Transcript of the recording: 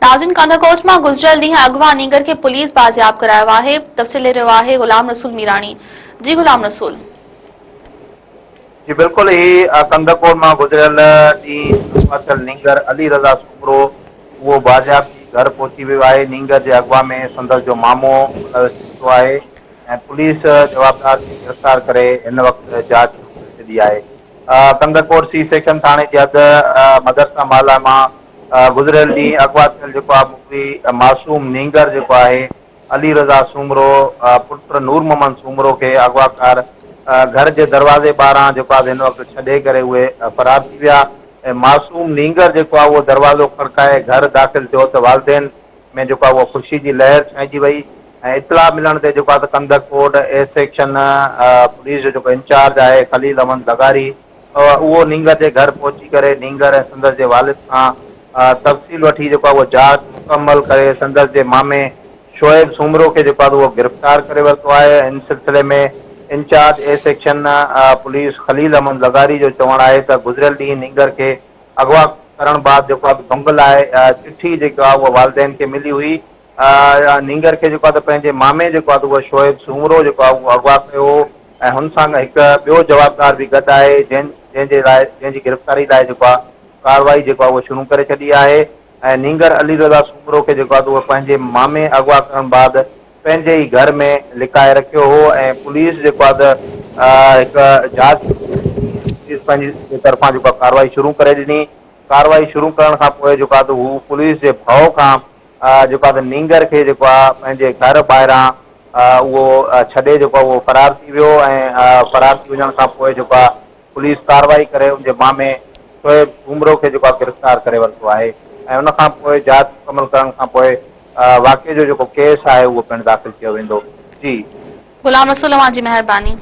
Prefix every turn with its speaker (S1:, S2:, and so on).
S1: नाज़रीन, कांदाकोट में गुज़िरियल ॾींहुं अगवा नींगर के पुलिस बाज़ियाब करायो आहे। तफ़सील ले रहियो आहे गुलाम रसूल मीरानी। जी गुलाम रसूल।
S2: जी बिल्कुल ही कंदकोट में गुज़रियल ॾींहुं अगवा नींगर अली रज़ा सूमरो वो बाज़ियाब थी घर पहुची वियो आहे। नींगर के अगवा में संदसि जो मामो चितो आहे ऐं पुलिस जवाबदार खे गिरफ़्तार करे हिन वक़्तु जांच शुरू करे छॾी आहे। कंदकोट सी सेक्शन थाणे जी हद मदरसा माला मां गुज़रियल ॾींहुं अगवा थियल जेको आहे मुखी मासूम नींगर जेको आहे अली रज़ा सूमरो पुट नूर मोहम्मद सूमरो के अगवाकार घर के दरवाजे ॿाहिरां जेको आहे हिन वक़्तु छॾे करे उहे फरार थी विया ऐं मासूम नींगर जेको आहे उहो दरवाज़ो खड़काए घर दाख़िल थियो त वालदेन में जेको आहे उहा ख़ुशी जी लहर छाइजी वई ऐं इतला मिलण ते जेको आहे त कंदकोट ए सेक्शन पुलिस जो जेको इंचार्ज आहे खलील अहमद लगारी उहो नींगर जे घर पहुची करे नींगर ऐं संदसि जे वालिद खां तफ़सील वठी जेको आहे उहो जांच मुकमल करे संदसि जे मामे शोएब सूमरो के जेको आहे उहो गिरफ़्तार करे वरितो आहे। इन सिलसिले में incharge A section police Khalil Ahmed Lagari जो चवणु आहे त गुज़रियल ॾींहुं नींगर के अगवा करण बाद जेको आहे भंग लाइ चिठी जेको आहे उहा वालदेन खे मिली हुई। नींगर के जेको आहे त पंहिंजे मामे जेको आहे उहो शोएब सूमरो जेको आहे उहो अगवा कयो हो ऐं हुन सां हिकु ॿियो जवाबदार बि गॾु आहे जंहिंजी गिरफ़्तारी लाइ जेको आहे कार्रवाई जेको आहे उहो शुरू करे छॾी आहे ऐं नींगर अली रज़ा सूमरो खे जेको आहे उहो पंहिंजे मामे अगवा करण बाद पंहिंजे ई घर में लिकाए रखियो हो ऐं पुलिस जेको आहे त हिकु जांच पुलिस पंहिंजी तरफ़ां जेको आहे कार्रवाई शुरू करे ॾिनी। कार्रवाई शुरू करण खां पोइ जेको आहे त हू पुलिस जे भउ खां जेको आहे त नींगर खे जेको आहे पंहिंजे घर ॿाहिरां उहो छॾे जेको आहे उहो फरार थी वियो ऐं फरार थी वञण खां पोइ जेको आहे पुलिस कार्रवाई करे उनजे मामे शोएब सूमरो खे जेको आहे गिरफ़्तार करे वरितो आहे ऐं उन खां पोइ जांच मुकमल करण खां पोइ वाक़े जो जेको केस आहे उहो पिणु दाख़िल कयो वेंदो। जी
S1: गुलाम रसूल, जी मेहरबानी।